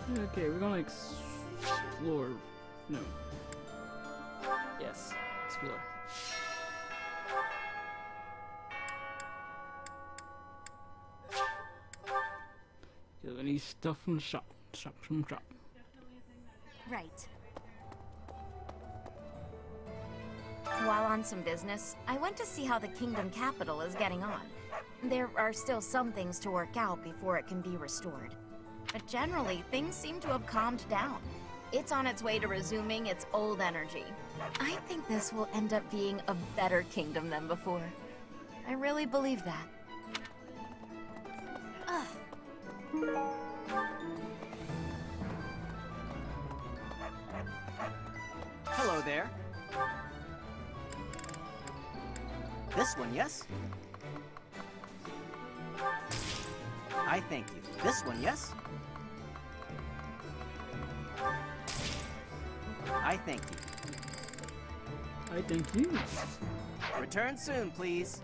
Okay, we're gonna explore. No. Yes, explore. Get any stuff from the shop. Shop from the shop. Right. While on some business, I went to see how the kingdom capital is getting on. There are still some things to work out before it can be restored. But generally, things seem to have calmed down. It's on its way to resuming its old energy. I think this will end up being a better kingdom than before. I really believe that. Hello there. This one, yes? I thank you. This one, yes? I thank you. I thank you. Return soon, please.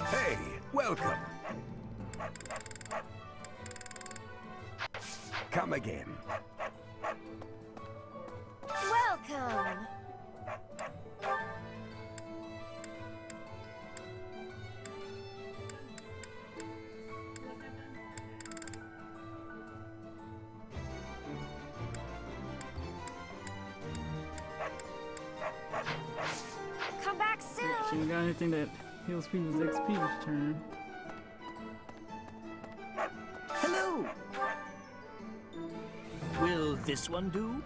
Hey, welcome. Come again. Welcome! Come back She soon! ain't got anything that heals people's XP each turn. Hello! Will this one do?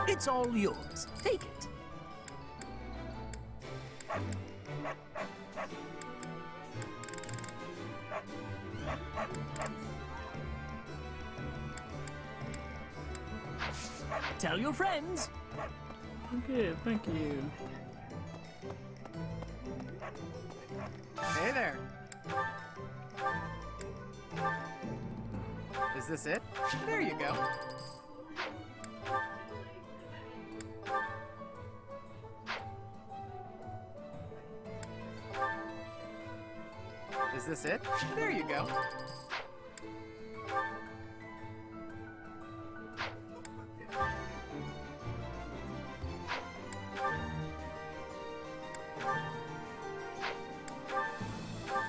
It's all yours. Take it. Tell your friends. Okay, thank you. Hey there. Is this it? There you go. Is this it? There you go.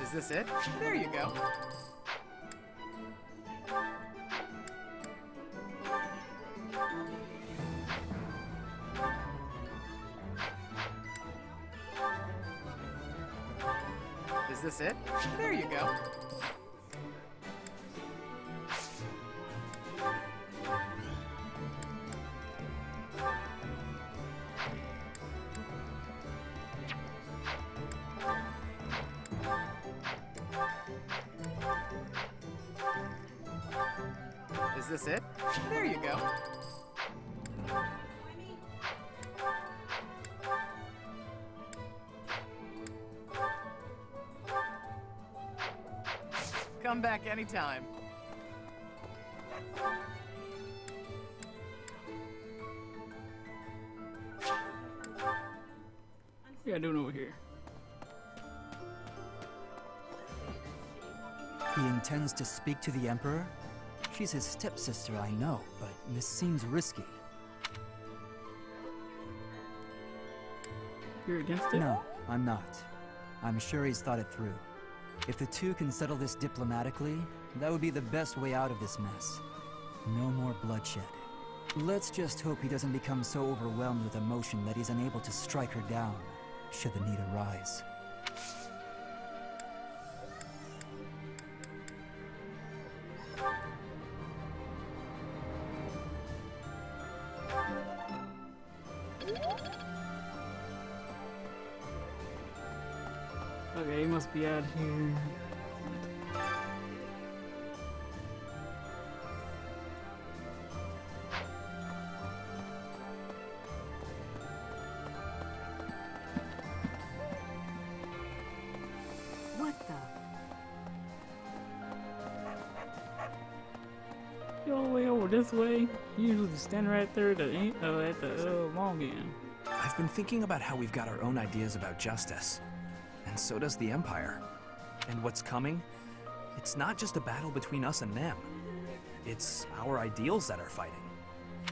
Is this it? There you go. Is this it? There you go. Is this it? There you go. Come back anytime. What you doing over here? He intends to speak to the Emperor? She's his stepsister, I know, but this seems risky. You're against it? No, I'm not. I'm sure he's thought it through. If the two can settle this diplomatically, that would be the best way out of this mess. No more bloodshed. Let's just hope he doesn't become so overwhelmed with emotion that he's unable to strike her down, should the need arise. Okay, he must be out here. What the? You all the way over this way? You usually just stand right there at the mall again. I've been thinking about how we've got our own ideas about justice. and so does the Empire. And what's coming? It's not just a battle between us and them. It's our ideals that are fighting.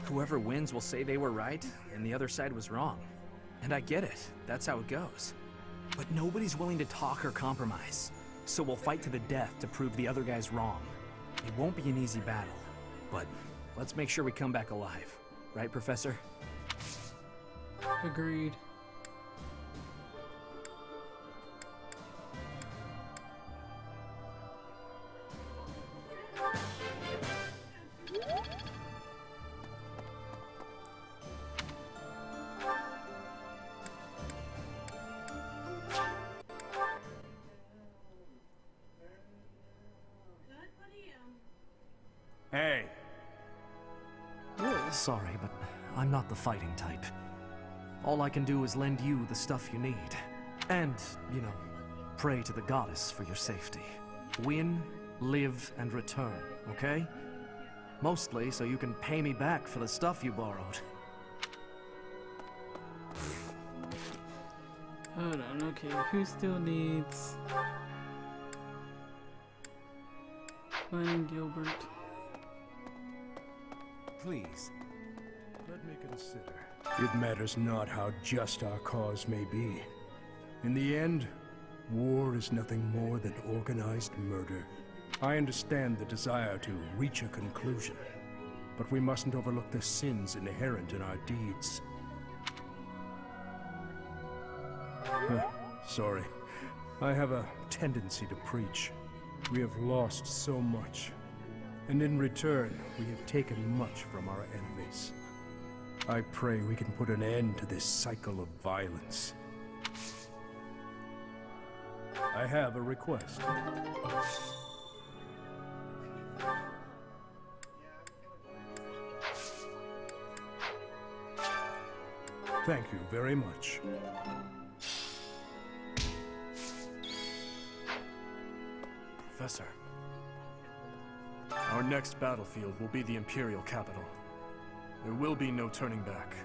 Whoever wins will say they were right, and the other side was wrong. And I get it, that's how it goes. But nobody's willing to talk or compromise. So we'll fight to the death to prove the other guy's wrong. It won't be an easy battle, but let's make sure we come back alive. Right, Professor? Agreed. Hey, Sorry, but I'm not the fighting type. All I can do is lend you the stuff you need. And, you know, pray to the goddess for your safety. Win, live, and return, okay? Mostly so you can pay me back for the stuff you borrowed. Hold on, okay, who still needs... Finding Gilbert. please, let me consider. It matters not how just our cause may be. In the end, war is nothing more than organized murder. I understand the desire to reach a conclusion, but we mustn't overlook the sins inherent in our deeds. Sorry. I have a tendency to preach. We have lost so much, and in return, we have taken much from our enemies. I pray we can put an end to this cycle of violence. I have a request. Thank you very much. Professor, our next battlefield will be the Imperial capital. There will be no turning back.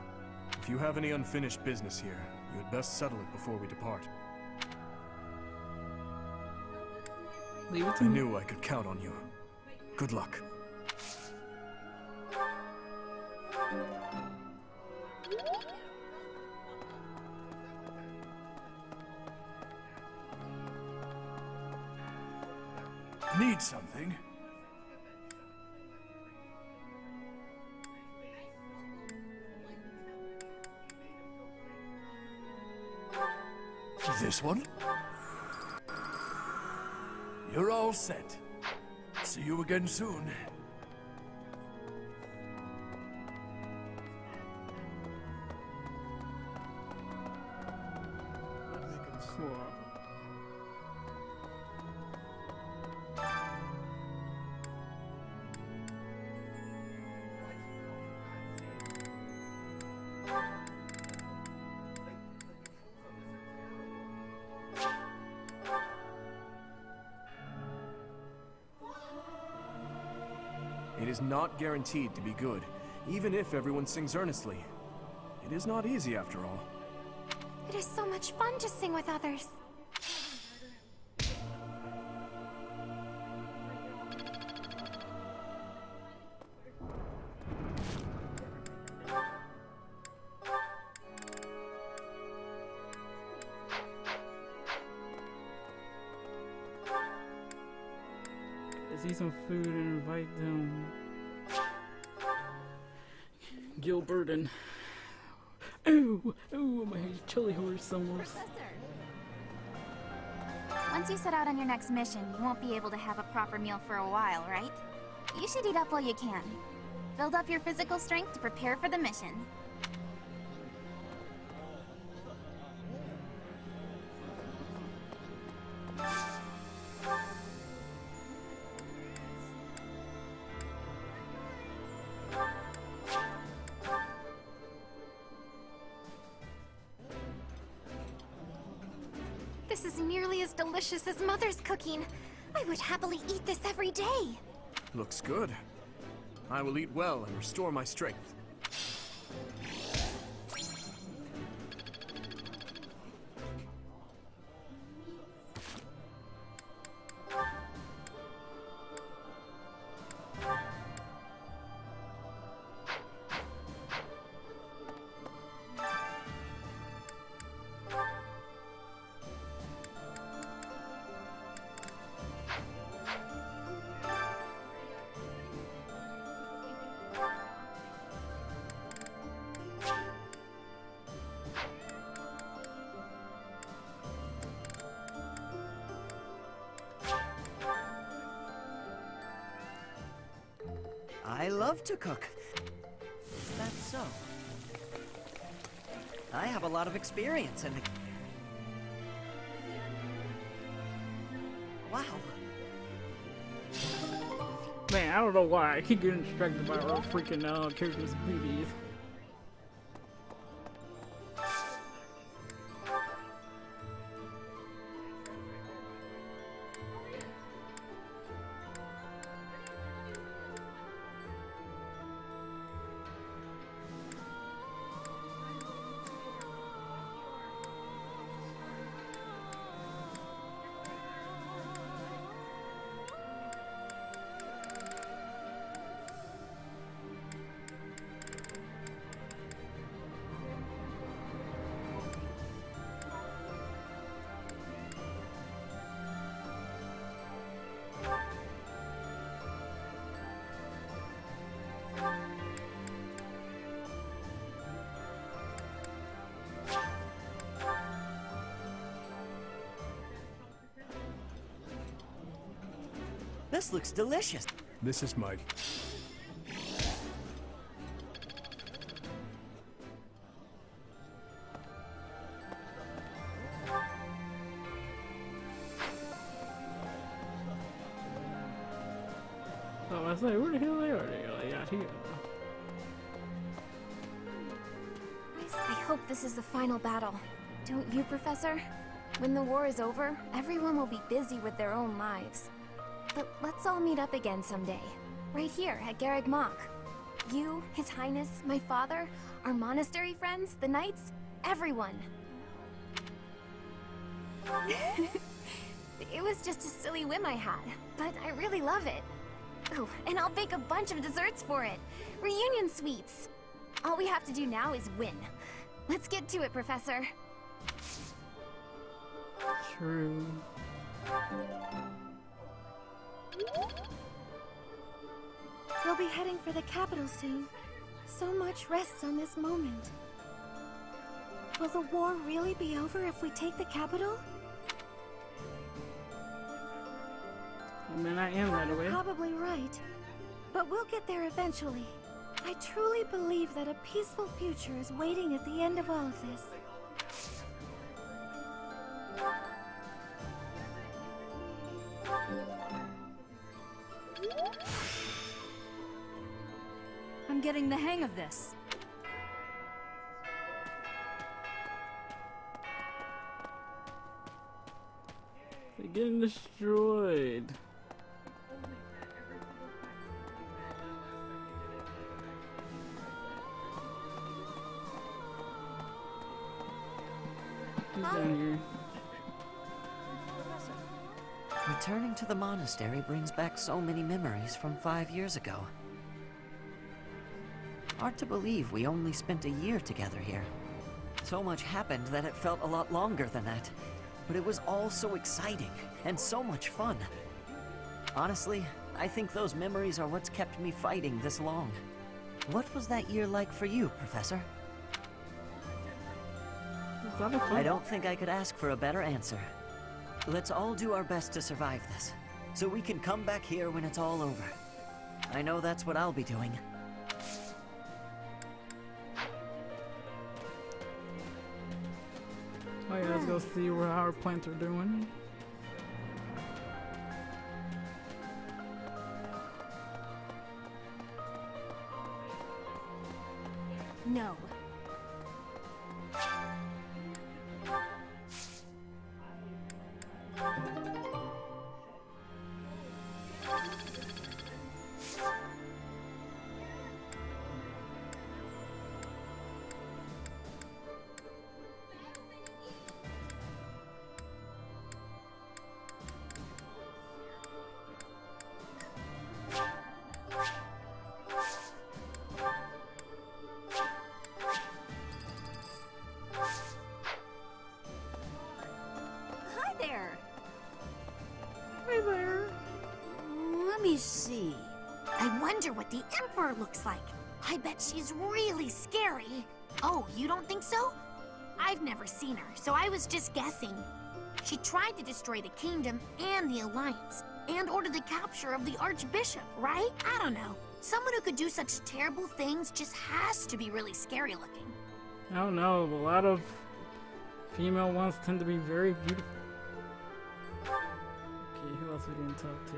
If you have any unfinished business here, you had best settle it before we depart. Leave it to I me. knew I could count on you. Good luck. Need something? This one? You're all set. See you again soon. Cool. It is not guaranteed to be good, even if everyone sings earnestly. It is not easy after all. It is so much fun to sing with others. Let's eat some food and invite them. Gilbert and... Ooh, my chili horse somewhere. Once you set out on your next mission, you won't be able to have a proper meal for a while, right? You should eat up while you can. Build up your physical strength to prepare for the mission. This is nearly as delicious as Mother's cooking. I would happily eat this every day. Looks good. I will eat well and restore my strength. I love to cook. Is that so? I have a lot of experience in the... Wow. Man, I don't know why I keep getting distracted by our freaking characters' BBs. This looks delicious. This is my... Oh, I was like, where the hell they are? They got here. I hope this is the final battle. Don't you, Professor? When the war is over, everyone will be busy with their own lives. But let's all meet up again someday. Right here at RikaRieGaming. You, His Highness, my father, our monastery friends, the knights, everyone. It was just a silly whim I had, but I really love it. Oh, and I'll bake a bunch of desserts for it. Reunion sweets. All we have to do now is win. Let's get to it, Professor. True. We'll be heading for the capital soon. So much rests on this moment. Will the war really be over if we take the capital? I mean, I am right away. Probably right. But we'll get there eventually. I truly believe that a peaceful future is waiting at the end of all of this. I'm getting the hang of this. They're getting destroyed. He's down here. Returning to the monastery brings back so many memories from 5 years ago. Hard to believe we only spent a year together here. So much happened that it felt a lot longer than that. But it was all so exciting and so much fun. Honestly, I think those memories are what's kept me fighting this long. What was that year like for you, Professor? I don't think I could ask for a better answer. Let's all do our best to survive this, so we can come back here when it's all over. I know that's what I'll be doing. Oh yeah, let's go see how our plants are doing. No. Let me see. I wonder what the Emperor looks like. I bet she's really scary. Oh, you don't think so? I've never seen her, so I was just guessing. She tried to destroy the kingdom and the Alliance, and ordered the capture of the Archbishop, right? I don't know. Someone who could do such terrible things just has to be really scary looking. I don't know, but a lot of female ones tend to be very beautiful. Okay, who else we didn't talk to?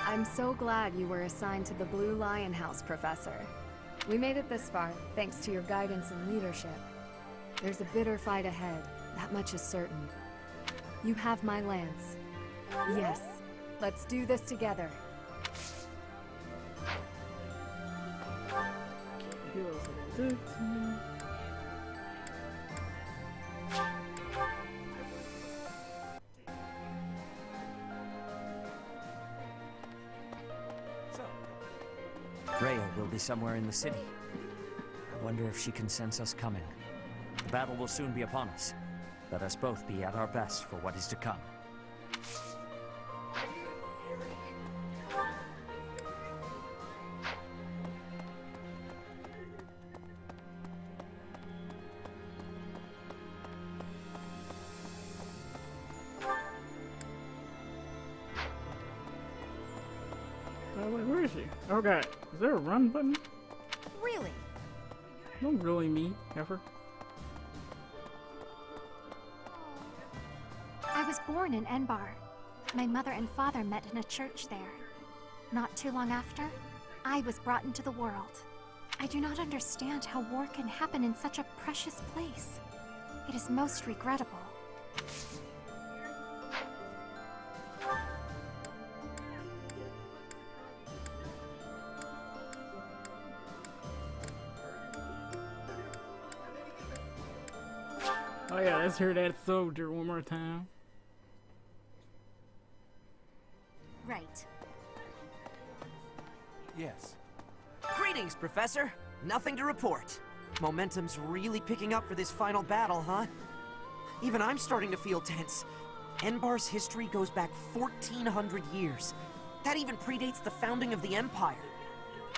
I'm so glad you were assigned to the Blue Lion House, Professor. We made it this far, thanks to your guidance and leadership. There's a bitter fight ahead, that much is certain. You have my lance. Yes, let's do this together. Who else I didn't talk to? Rhea will be somewhere in the city. I wonder if she can sense us coming. The battle will soon be upon us. Let us both be at our best for what is to come. Wait, where is she? Okay, is there a run button? Really? Don't really me, ever. I was born in Enbar. My mother and father met in a church there. Not too long after, I was brought into the world. I do not understand how war can happen in such a precious place. It is most regrettable. Oh yeah, let's hear that soldier one more time. Right. Yes. Greetings, Professor. Nothing to report. Momentum's really picking up for this final battle, huh? Even I'm starting to feel tense. Enbar's history goes back 1,400 years. That even predates the founding of the Empire.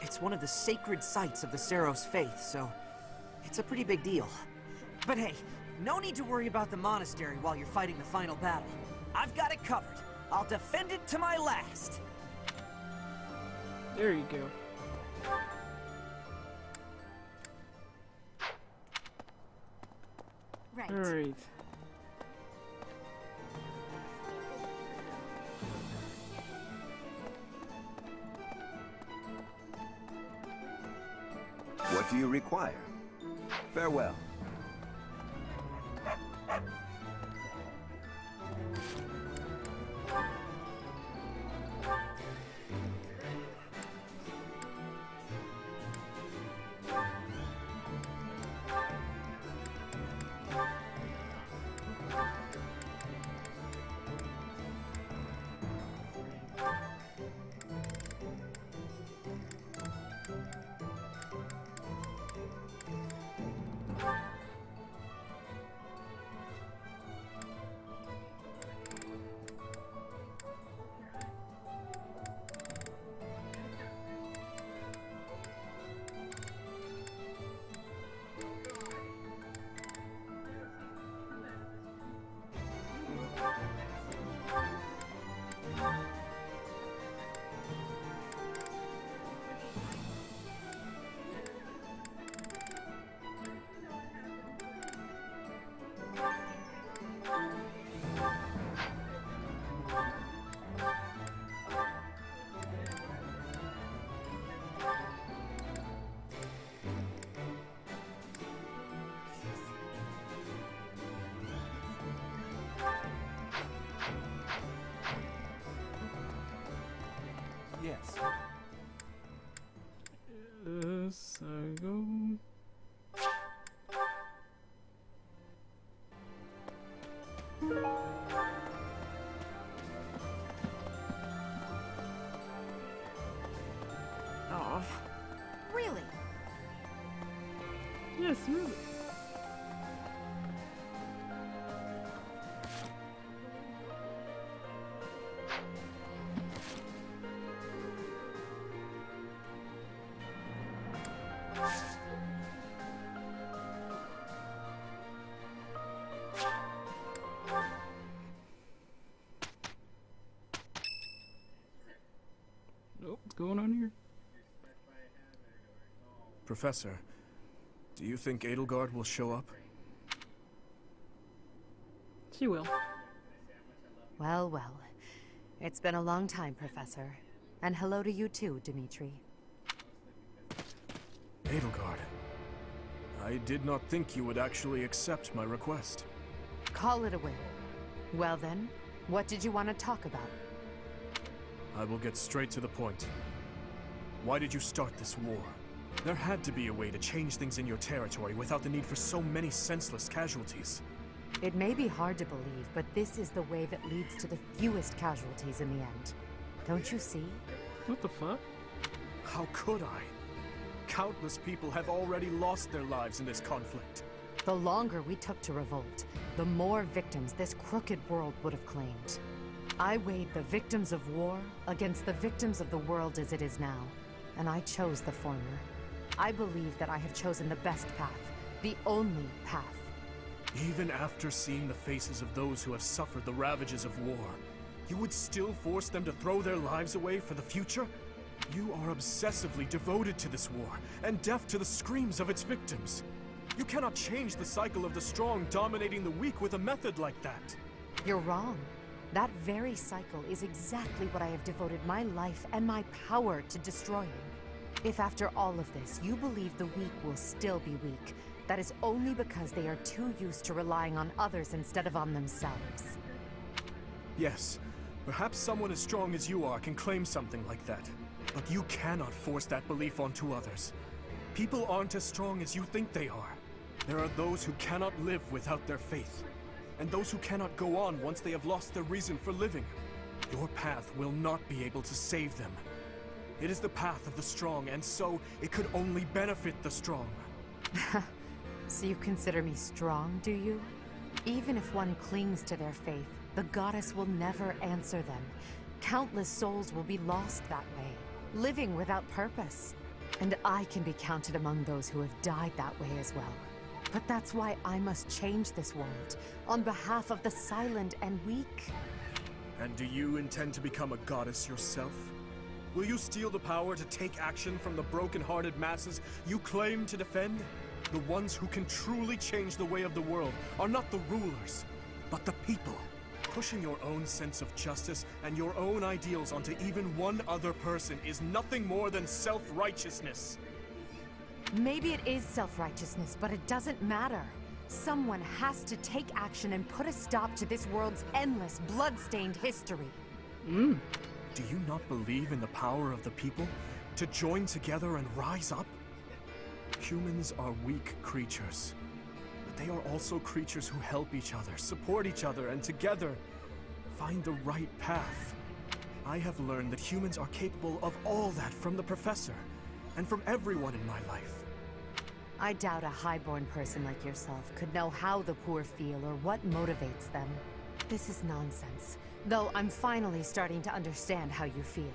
It's one of the sacred sites of the Seros faith, so it's a pretty big deal. But hey, no need to worry about the monastery while you're fighting the final battle. I've got it covered. I'll defend it to my last. There you go. Right. Alright. What do you require? Farewell. Yes. Yes, I go. Oh. Really? Yes, really. What's going on here? Professor, do you think Edelgard will show up? She will. Well, well. It's been a long time, Professor. And hello to you too, Dimitri. Edelgard, I did not think you would actually accept my request. Call it a win. Well then, what did you want to talk about? I will get straight to the point. Why did you start this war? There had to be a way to change things in your territory without the need for so many senseless casualties. It may be hard to believe, but this is the way that leads to the fewest casualties in the end. Don't you see? What the fuck? How could I? Countless people have already lost their lives in this conflict. The longer we took to revolt, the more victims this crooked world would have claimed. I weighed the victims of war against the victims of the world as it is now, and I chose the former. I believe that I have chosen the best path, the only path. Even after seeing the faces of those who have suffered the ravages of war, you would still force them to throw their lives away for the future? You are obsessively devoted to this war, and deaf to the screams of its victims. You cannot change the cycle of the strong dominating the weak with a method like that. You're wrong. That very cycle is exactly what I have devoted my life and my power to destroying. If after all of this, you believe the weak will still be weak, that is only because they are too used to relying on others instead of on themselves. Yes, perhaps someone as strong as you are can claim something like that. But you cannot force that belief onto others. People aren't as strong as you think they are. There are those who cannot live without their faith, and those who cannot go on once they have lost their reason for living. Your path will not be able to save them. It is the path of the strong, and so it could only benefit the strong. So you consider me strong, do you? Even if one clings to their faith, the goddess will never answer them. Countless souls will be lost that way, living without purpose. And I can be counted among those who have died that way as well. But that's why I must change this world, on behalf of the silent and weak. And do you intend to become a goddess yourself? Will you steal the power to take action from the broken-hearted masses you claim to defend? The ones who can truly change the way of the world are not the rulers, but the people. Pushing your own sense of justice and your own ideals onto even one other person is nothing more than self-righteousness. Maybe it is self-righteousness, but it doesn't matter. Someone has to take action and put a stop to this world's endless, blood-stained history. Do you not believe in the power of the people to join together and rise up? Humans are weak creatures, but they are also creatures who help each other, support each other, and together find the right path. I have learned that humans are capable of all that from the Professor, and from everyone in my life. I doubt a highborn person like yourself could know how the poor feel or what motivates them. This is nonsense, though I'm finally starting to understand how you feel.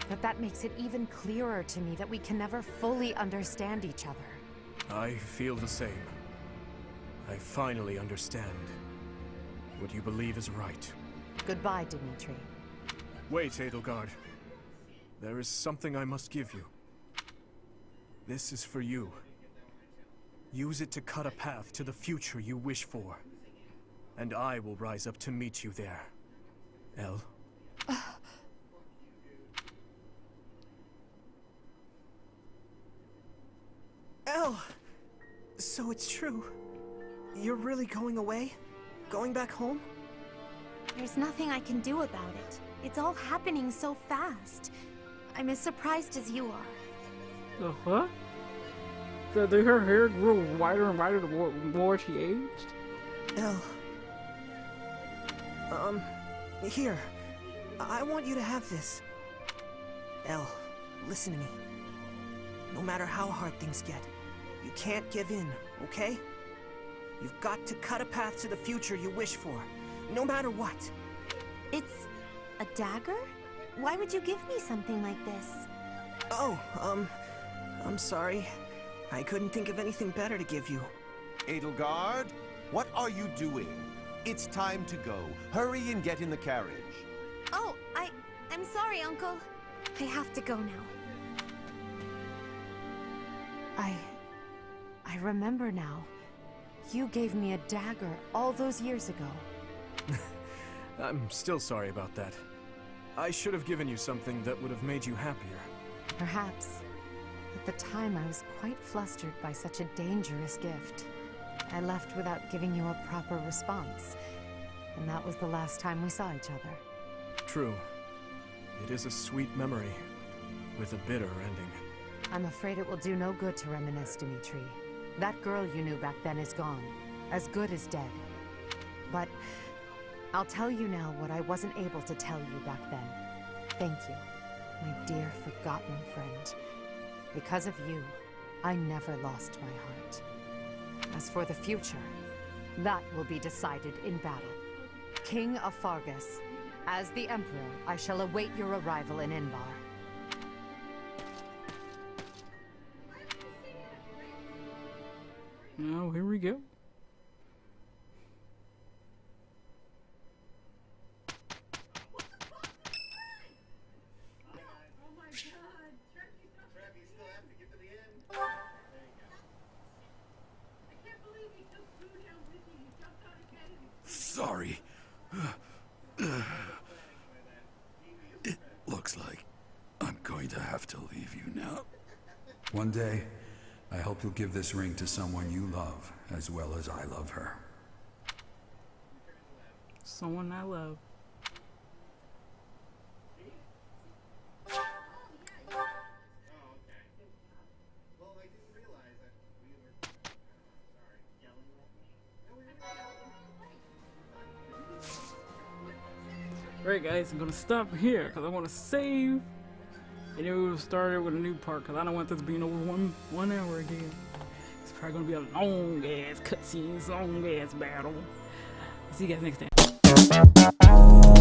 But that makes it even clearer to me that we can never fully understand each other. I feel the same. I finally understand what you believe is right. Goodbye, Dimitri. Wait, Edelgard. There is something I must give you. This is for you. Use it to cut a path to the future you wish for. And I will rise up to meet you there. Elle? Elle! So it's true. You're really going away? Going back home? There's nothing I can do about it. It's all happening so fast. I'm as surprised as you are. The fuck? Did her hair grew wider and wider the more she aged? Elle. Here. I want you to have this. Elle, listen to me. No matter how hard things get, you can't give in, okay? You've got to cut a path to the future you wish for, no matter what. It's a dagger? Why would you give me something like this? Oh, I'm sorry. I couldn't think of anything better to give you. Edelgard, what are you doing? It's time to go. Hurry and get in the carriage. Oh, I'm sorry, Uncle. I have to go now. I remember now. You gave me a dagger all those years ago. I'm still sorry about that. I should have given you something that would have made you happier. Perhaps. At the time, I was quite flustered by such a dangerous gift. I left without giving you a proper response. And that was the last time we saw each other. True. It is a sweet memory, with a bitter ending. I'm afraid it will do no good to reminisce, Dimitri. That girl you knew back then is gone. As good as dead. But I'll tell you now what I wasn't able to tell you back then. Thank you, my dear forgotten friend. Because of you, I never lost my heart. As for the future, that will be decided in battle. King of Fargus, as the Emperor, I shall await your arrival in Inbar. Now, here we go. Sorry. It looks like I'm going to have to leave you now. One day, I hope you'll give this ring to someone you love as well as I love her. Someone I love. Alright guys, I'm gonna stop here because I want to save, and then we'll start it with a new part because I don't want this being over one hour again. It's probably gonna be a long ass cutscene, long ass battle. See you guys next time.